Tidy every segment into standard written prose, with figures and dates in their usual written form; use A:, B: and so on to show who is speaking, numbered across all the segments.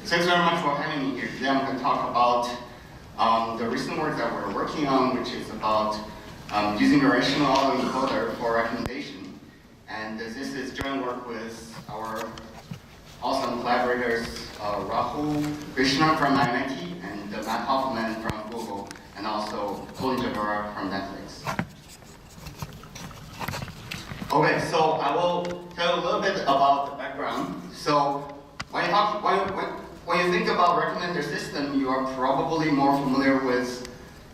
A: Thanks very much for having me here. Today I'm going to talk about the recent work that we're working on, which is about using variational autoencoder for recommendation. And this is joint work with our awesome collaborators, Rahul Krishna from MIT and Matt Hoffman from Google, and also Colin Javara from Netflix. Okay, so I will tell you a little bit about the background. So when you think about recommender system, you are probably more familiar with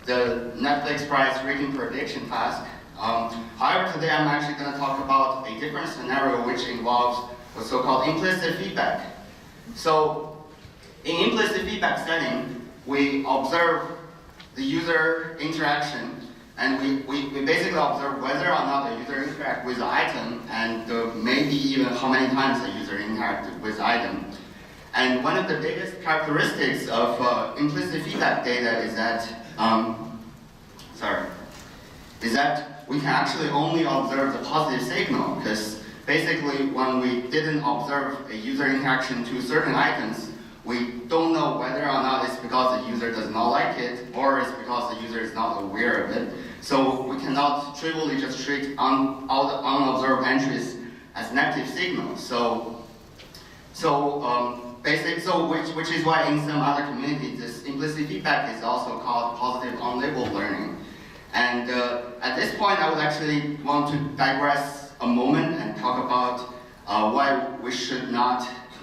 A: the Netflix price rating prediction task. However, today I'm actually going to talk about a different scenario which involves the so-called implicit feedback. So in implicit feedback setting, we observe the user interaction, and we basically observe whether or not the user interacts with the item, and maybe even how many times the user interacted with the item. And one of the biggest characteristics of implicit feedback data is that, we can actually only observe the positive signal, because basically when we didn't observe a user interaction to certain items, we don't know whether or not it's because the user does not like it, or it's because the user is not aware of it. So we cannot trivially just treat all the unobserved entries as negative signals. Which is why in some other communities, this implicit feedback is also called positive unlabeled learning. And at this point, I would actually want to digress a moment and talk about why we should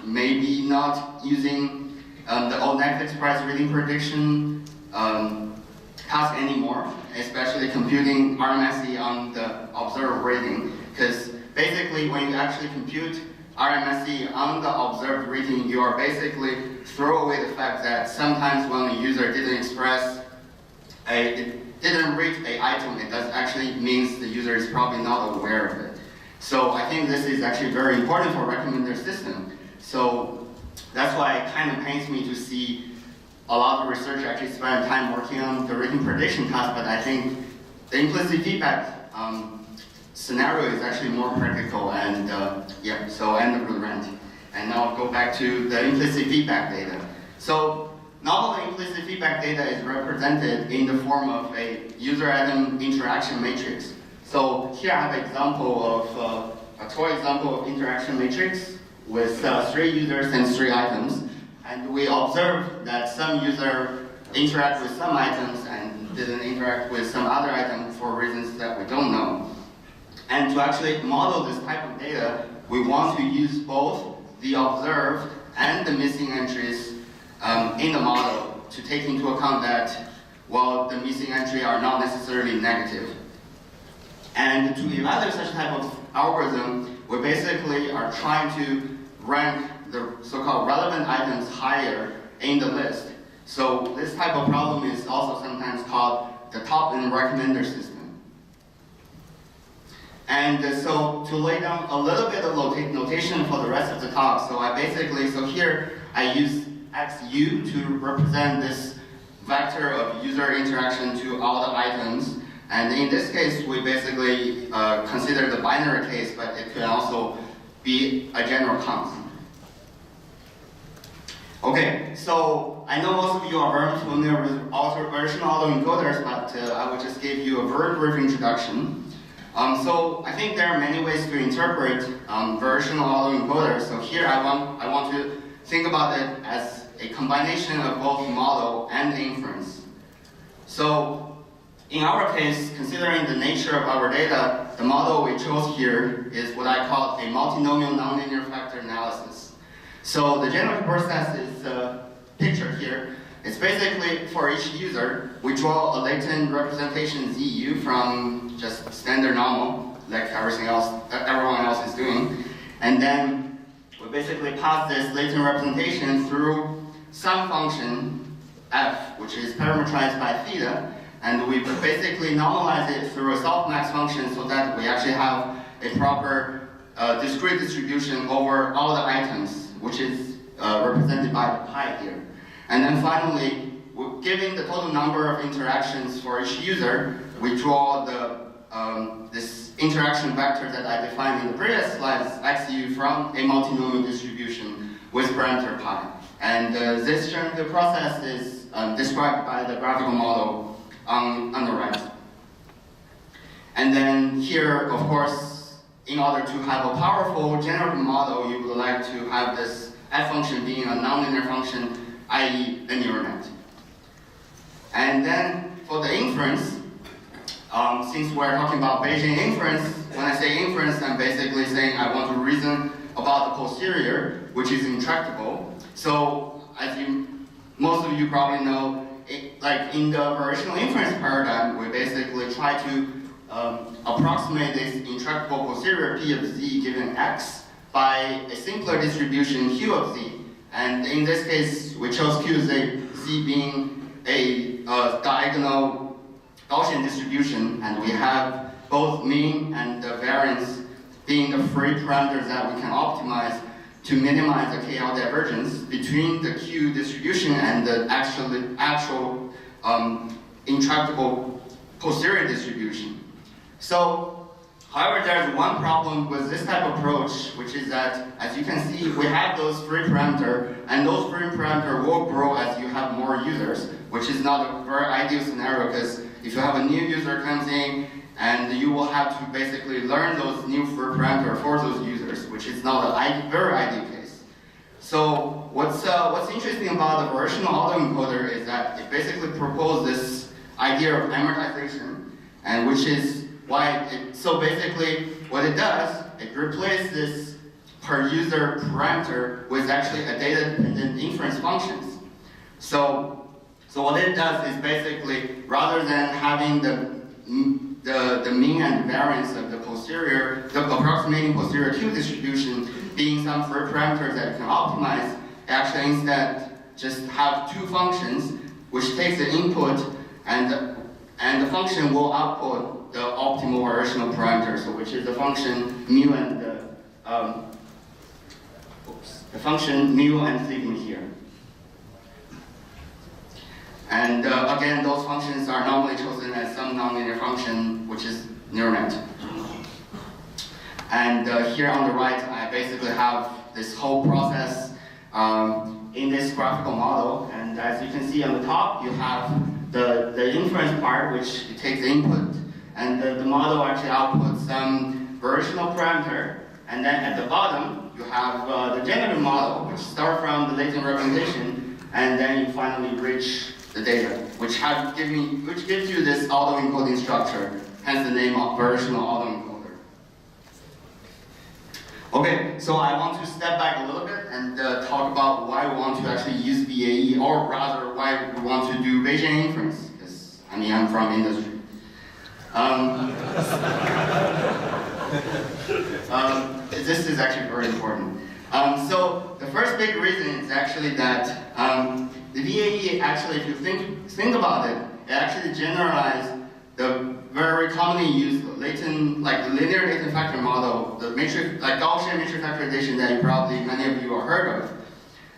A: maybe not using the old Netflix price reading prediction task anymore, especially computing RMSE on the observed rating. Because basically, when you actually compute RMSE on the observed rating, you are basically throw away the fact that sometimes when a user didn't rate an item, it does actually means the user is probably not aware of it. So I think this is actually very important for recommender system. So that's why it kind of pains me to see a lot of research actually spend time working on the rating prediction task, but I think the implicit feedback scenario is actually more practical, and so end of the rant. And now I'll go back to the implicit feedback data. So now the implicit feedback data is represented in the form of a user-item interaction matrix. So here I have an example of a toy example of interaction matrix with 3 users and 3 items. And we observe that some user interact with some items and didn't interact with some other item for reasons that we don't know. And to actually model this type of data, we want to use both the observed and the missing entries in the model to take into account that, well, the missing entries are not necessarily negative. And to evaluate such type of algorithm, we basically are trying to rank the so-called relevant items higher in the list. So this type of problem is also sometimes called the top-end recommender system. And so to lay down a little bit of notation for the rest of the talk, so here I use XU to represent this vector of user interaction to all the items. And in this case, we basically consider the binary case, but it could also be a general count. Okay, so I know most of you are very familiar with variational autoencoders, but I will just give you a very brief introduction. So I think there are many ways to interpret variational autoencoders. So here I want to think about it as a combination of both model and inference. So in our case, considering the nature of our data, the model we chose here is what I call a multinomial nonlinear factor analysis. So the general process is pictured here. It's basically for each user, we draw a latent representation ZU from just standard normal, like everyone else is doing. And then we basically pass this latent representation through some function f, which is parameterized by theta, and we basically normalize it through a softmax function so that we actually have a proper discrete distribution over all the items, which is represented by the pi here. And then finally, given the total number of interactions for each user, we draw this interaction vector that I defined in the previous slides, XU, from a multinomial distribution with parameter pi. And this generative process is described by the graphical model on the right. And then here, of course, in order to have a powerful generative model, you would like to have this f function being a nonlinear function, i.e. a neural net. And then for the inference, since we're talking about Bayesian inference, when I say inference, I'm basically saying I want to reason about the posterior, which is intractable. So as most of you probably know, like in the variational inference paradigm, we basically try to approximate this intractable posterior P of z given x by a simpler distribution Q of z. And in this case, we chose Q of z being a diagonal Gaussian distribution, and we have both mean and the variance being the free parameters that we can optimize to minimize the KL divergence between the Q distribution and the actual intractable posterior distribution. So, however, there's one problem with this type of approach, which is that, as you can see, we have those free parameters, and those free parameters will grow as you have more users, which is not a very ideal scenario, because if you have a new user comes in, and you will have to basically learn those new free parameters for those users, which is not a very ideal case. So what's interesting about the variational autoencoder is that it basically proposed this idea of amortization, and which is why so basically what it does, it replaces this per user parameter with actually a data-dependent inference functions. So what it does is basically, rather than having the mean and variance of the posterior, the approximating posterior Q distribution being some free parameters that you can optimize, actually instead just have two functions which takes the input and the function will output the optimal variational parameter, so which is the function mu and the function mu and sigma here. And again, those functions are normally chosen as some nonlinear function, which is neural net. And here on the right, I basically have this whole process in this graphical model. And as you can see on the top, you have the inference part, which takes the input. And the model actually outputs some variational parameter. And then at the bottom, you have the generative model, which starts from the latent representation, and then you finally reach the data, which gives you this autoencoding structure, hence the name of variational autoencoder. Okay, so I want to step back a little bit and talk about why we want to actually use VAE, or rather why we want to do Bayesian inference, because I mean I'm from industry. This is actually very important. So the first big reason is actually that the VAE actually, if you think about it, it actually generalized the very commonly used latent, like the linear latent factor model, the matrix, like Gaussian matrix factorization that many of you have heard of.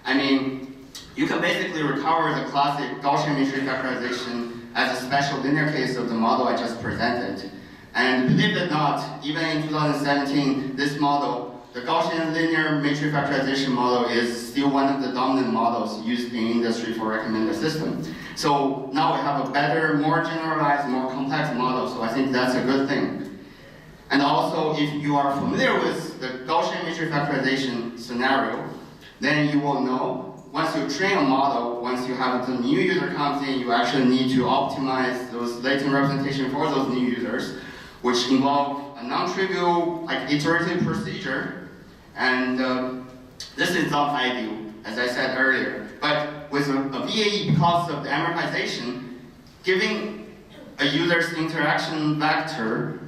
A: I mean, you can basically recover the classic Gaussian matrix factorization as a special linear case of the model I just presented. And believe it or not, even in 2017, this model, the Gaussian linear matrix factorization model, is still one of the dominant models used in industry for recommender system. So now we have a better, more generalized, more complex model, so I think that's a good thing. And also, if you are familiar with the Gaussian matrix factorization scenario, then you will know, once you train a model, once you have the new user comes in, you actually need to optimize those latent representation for those new users, which involve a non-trivial, like iterative procedure. And this is not ideal, as I said earlier. But with a VAE, because of the amortization, giving a user's interaction vector,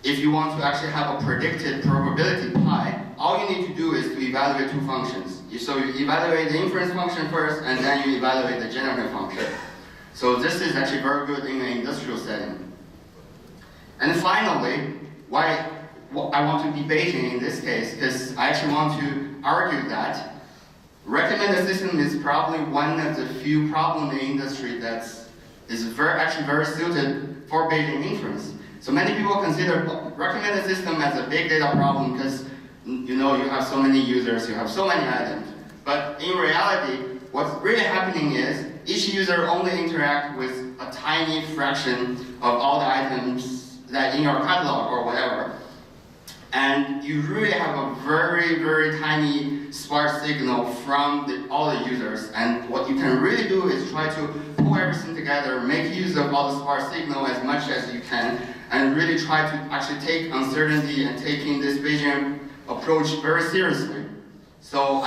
A: if you want to actually have a predicted probability pi, all you need to do is to evaluate two functions. So you evaluate the inference function first, and then you evaluate the generative function. So this is actually very good in an industrial setting. And finally, why I want to be Bayesian in this case, because I actually want to argue that recommender system is probably one of the few problems in the industry that is actually very suited for Bayesian inference. So many people consider recommender system as a big data problem because you know, you have so many users, you have so many items. But in reality, what's really happening is each user only interacts with a tiny fraction of all the items that in your catalog or whatever. And you really have a very, very tiny sparse signal from all the users. And what you can really do is try to pull everything together, make use of all the sparse signal as much as you can, and really try to actually take uncertainty and taking this Bayesian approach very seriously. So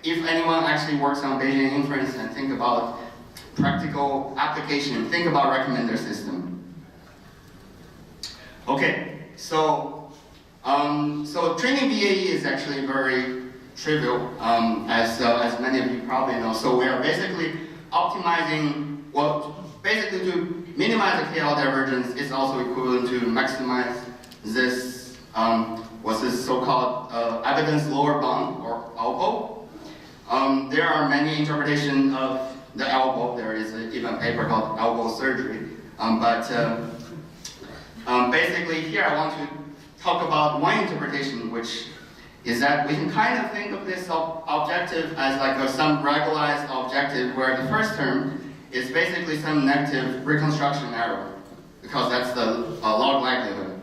A: if anyone actually works on Bayesian inference and think about practical application, think about recommender system. Okay, so training BAE is actually very trivial, as many of you probably know. So we are basically optimizing, well, basically to minimize the KL divergence is also equivalent to maximize this, what's this so-called evidence lower bound, or ELBO. There are many interpretations of the ELBO. There is even a paper called ELBO surgery. Basically here I want to talk about one interpretation, which is that we can kind of think of this objective as like some regularized objective where the first term is basically some negative reconstruction error, because that's the log likelihood.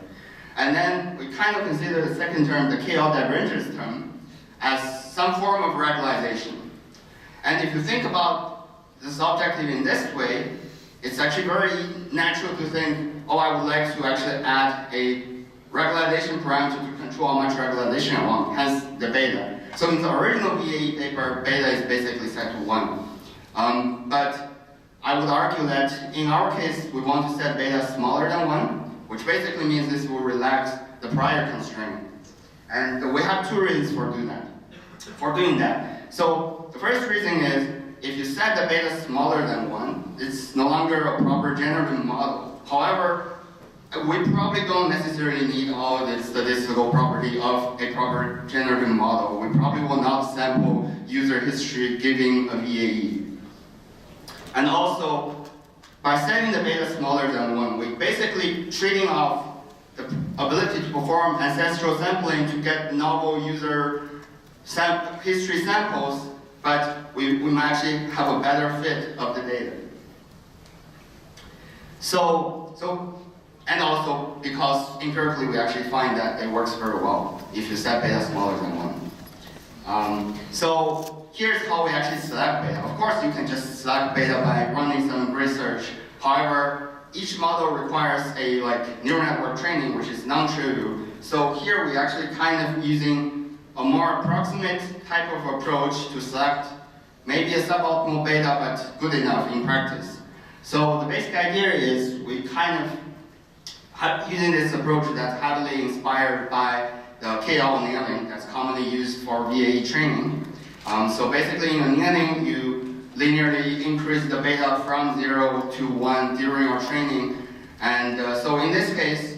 A: And then we kind of consider the second term, the KL divergence term, as some form of regularization. And if you think about this objective in this way, it's actually very natural to think, oh, I would like to actually add a regularization parameter to control how much regularization I want, hence the beta. So in the original BAE paper, beta is basically set to 1. But I would argue that in our case, we want to set beta smaller than 1, which basically means this will relax the prior constraint. And we have two reasons for doing that. So the first reason is, if you set the beta smaller than 1, it's no longer a proper generative model. However, we probably don't necessarily need all the statistical property of a proper generative model. We probably will not sample user history giving a VAE. And also, by setting the beta smaller than 1, we basically trading off the ability to perform ancestral sampling to get novel user history samples, but we might actually have a better fit of the data. And also because empirically we actually find that it works very well if you set beta smaller than 1. So here's how we actually select beta. Of course, you can just select beta by running some research. However, each model requires a neural network training, which is non-trivial. So here we actually kind of using a more approximate type of approach to select maybe a suboptimal beta, but good enough in practice. So the basic idea is we kind of using this approach that's heavily inspired by the KL annealing that's commonly used for VAE training. So basically in annealing, you linearly increase the beta from 0 to 1 during your training. And so in this case,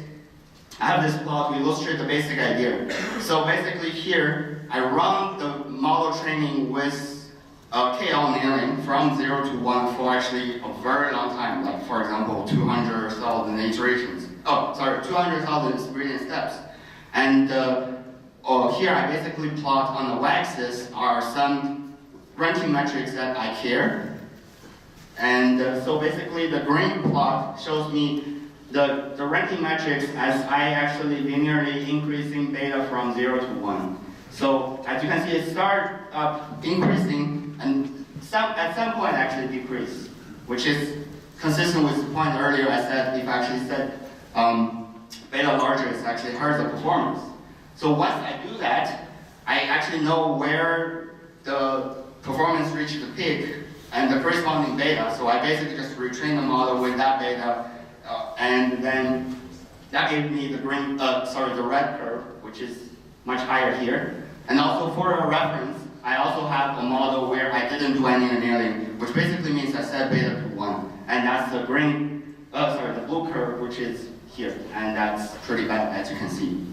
A: I have this plot to illustrate the basic idea. So basically here, I run the model training with KL annealing from 0 to 1 for actually a very long time, like for example, 200,000 iterations. 200,000 brilliant steps. And here I basically plot on the y-axis are some ranking metrics that I care. And so basically the green plot shows me the ranking metrics as I actually linearly increasing beta from 0 to 1. So as you can see, it starts up increasing and at some point actually decrease, which is consistent with the point earlier I said if I actually set beta larger, it actually hurts the performance. So once I do that, I actually know where the performance reached the peak and the corresponding beta. So I basically just retrain the model with that beta, and then that gave me the red curve, which is much higher here. And also for a reference, I also have a model where I didn't do any annealing, which basically means I set beta to 1, and that's the the blue curve, which is here, and that's pretty bad, as you can see.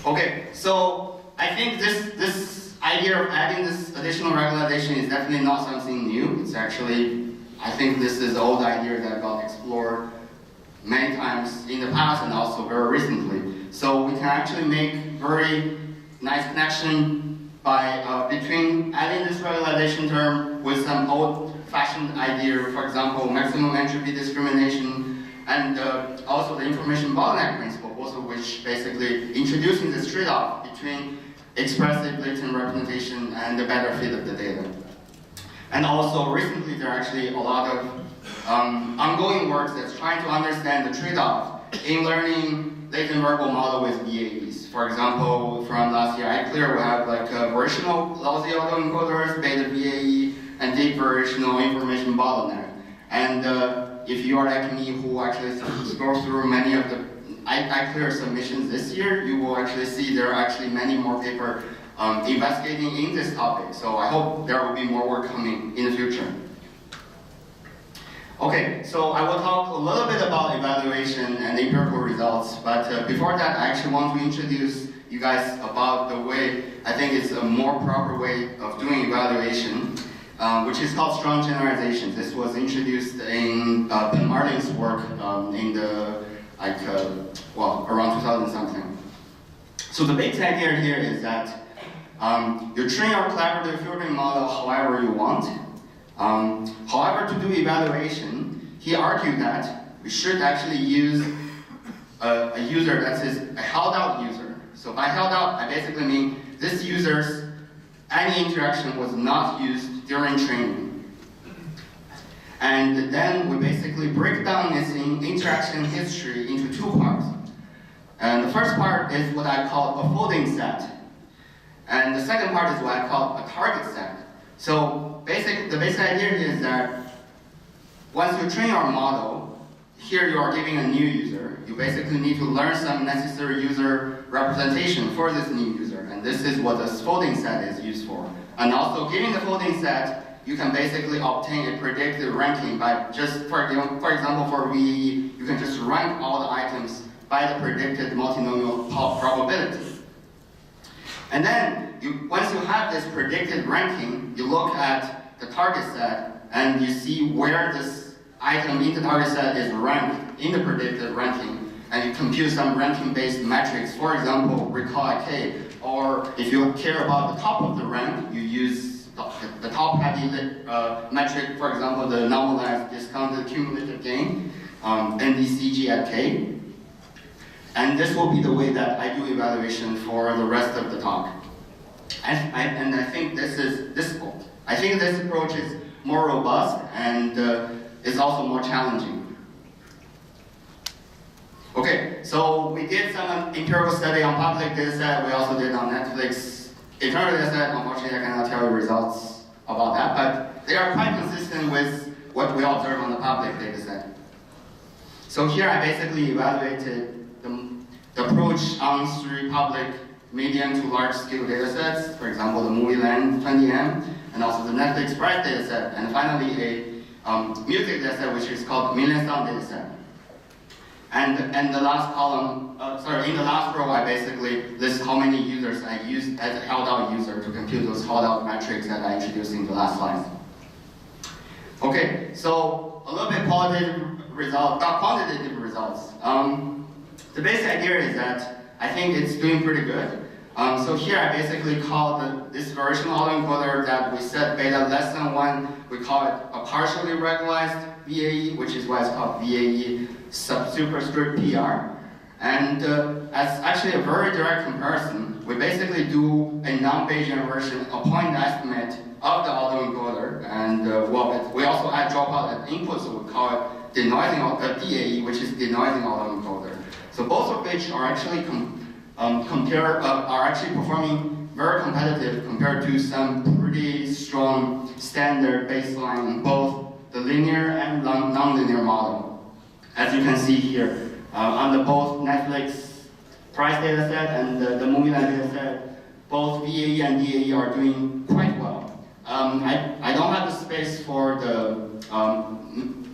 A: Okay, so I think this idea of adding this additional regularization is definitely not something new. It's actually, I think this is an old idea that got explored many times in the past and also very recently. So we can actually make very nice connection by between adding this regularization term with some old-fashioned idea, for example, maximum entropy discrimination, and also the information bottleneck principle, both of which basically introducing this trade-off between expressive latent representation and the better fit of the data. And also recently there are actually a lot of ongoing work that's trying to understand the trade-off in learning latent verbal model with VAEs. For example, from last year, iClear, we have like variational lousy autoencoders, beta VAE, and deep variational information bottleneck. And if you are like me, who actually scroll through many of the iClear submissions this year, you will actually see there are actually many more papers investigating in this topic. So I hope there will be more work coming in the future. Okay, so I will talk a little bit about evaluation and empirical results, but before that, I actually want to introduce you guys about the way I think it's a more proper way of doing evaluation, which is called strong generalization. This was introduced in Ben Marlin's work in the around 2000 something. So the big idea here is that you train your collaborative filtering model however you want. However, to do evaluation, he argued that we should actually use a user that is a held out user. So by held out, I basically mean this user's any interaction was not used during training. And then we basically break down this interaction history into two parts. And the first part is what I call a folding set. And the second part is what I call a target set. So the basic idea is that once you train your model, here you are giving a new user. You basically need to learn some necessary user representation for this new user. And this is what this folding set is used for. And also, given the folding set, you can basically obtain a predicted ranking by just, for example, for VAE, you can just rank all the items by the predicted multinomial probability. And then, once you have this predicted ranking, you look at the target set and you see where this item in the target set is ranked in the predicted ranking, and you compute some ranking-based metrics, for example, recall K, or if you care about the top of the rank, you use the top-heavy metric, for example, the normalized discounted cumulative gain, NDCG at K. And this will be the way that I do evaluation for the rest of the talk. And I think this approach is more robust and is also more challenging. Okay, so we did some empirical study on public data set. We also did on Netflix internal data set. Unfortunately, I cannot tell you results about that, but they are quite consistent with what we observe on the public data set. So here I basically evaluated the approach on 3 public medium to large scale data sets, for example, the movie Land 20M, and also the Netflix price data set, and finally a music data set, which is called million song data set. And the last column, in the last row, I basically list how many users I used as a held out user to compute those held out metrics that I introduced in the last slide. Okay, so a little bit quantitative results. The basic idea is that I think it's doing pretty good. So here I basically call this variational autoencoder that we set beta less than 1, we call it a partially regularized VAE, which is why it's called VAE superscript PR. And as actually a very direct comparison, we basically do a non-Bayesian version, a point estimate of the autoencoder, and we also add dropout at input, so we call it denoising DAE, which is denoising autoencoder. So both of which are actually performing very competitive compared to some pretty strong standard baseline in both the linear and non-linear model. As you can see here, on the both Netflix price data set and the movie land data set, both VAE and DAE are doing quite well. I don't have the space for the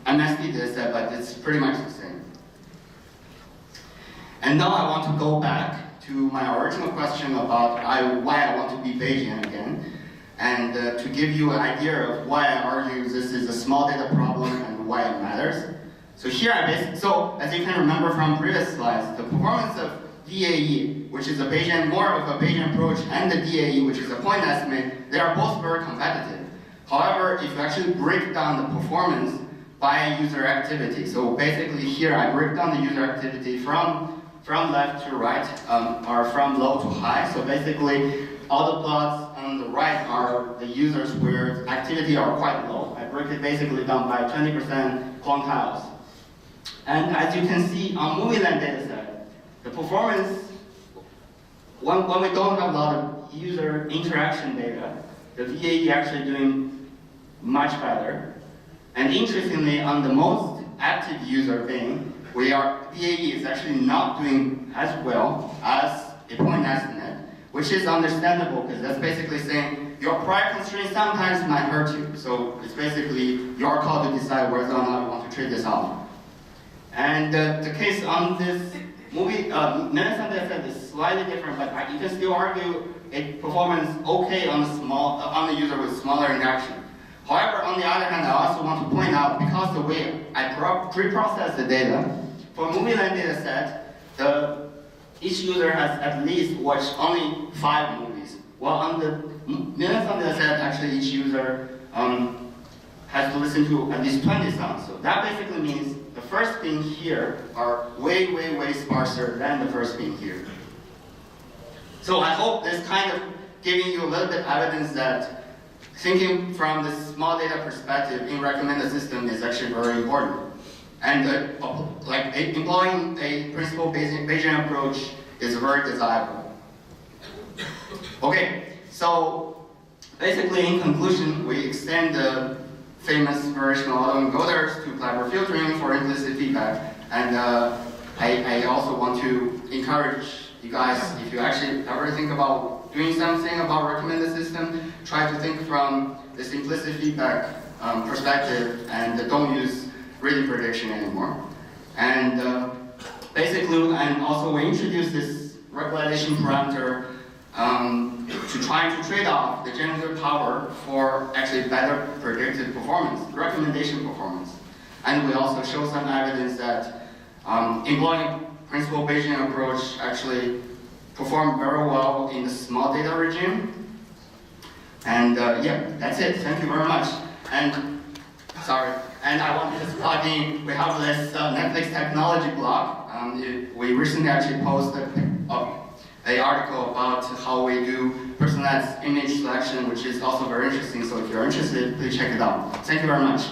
A: MSD data set, but it's pretty much the same. And now I want to go back to my original question about why I want to be Bayesian again, and to give you an idea of why I argue this is a small data problem and why it matters. So here so as you can remember from previous slides, the performance of DAE, which is more of a Bayesian approach, and the DAE, which is a point estimate, they are both very competitive. However, if you actually break down the performance by user activity, so basically here I break down the user activity from left to right, or from low to high. So basically, all the plots on the right are the users where activity are quite low. I break it basically down by 20% quantiles. And as you can see on movie land dataset, the performance, when we don't have a lot of user interaction data, the VAE actually doing much better. And interestingly, on the most active user Bing, VAE is actually not doing as well as a point estimate, which is understandable because that's basically saying your prior constraint sometimes might hurt you. So it's basically your call to decide whether or not you want to trade this off. And the case on this movie, minutes on dataset is slightly different, but you can still argue it performs okay on the user with smaller interaction. However, on the other hand, I also want to point out, because the way I pre-process the data, for movie land dataset, each user has at least watched only 5 movies. While on the minutes on dataset, actually each user has to listen to at least 20 songs. So that basically means the first being here are way, way, way sparser than the first being here. So I hope this kind of giving you a little bit of evidence that thinking from the small data perspective in recommended system is actually very important. And employing a principal Bayesian approach is very desirable. Okay, so basically in conclusion, we extend the famous variational autoencoders to clever filtering for implicit feedback. And I also want to encourage you guys, if you actually ever think about doing something about recommended system, try to think from this implicit feedback perspective and don't use reading prediction anymore. And basically, and also we introduced this regularization parameter to try to trade off the generative power for actually better predicted performance, recommendation performance. And we also show some evidence that employing principal Bayesian approach actually performed very well in the small data regime. And yeah, that's it. Thank you very much. And sorry. And I want to just plug in, we have this Netflix technology blog. We recently actually posted an article about how we do personalized image selection, which is also very interesting. So if you're interested, please check it out. Thank you very much.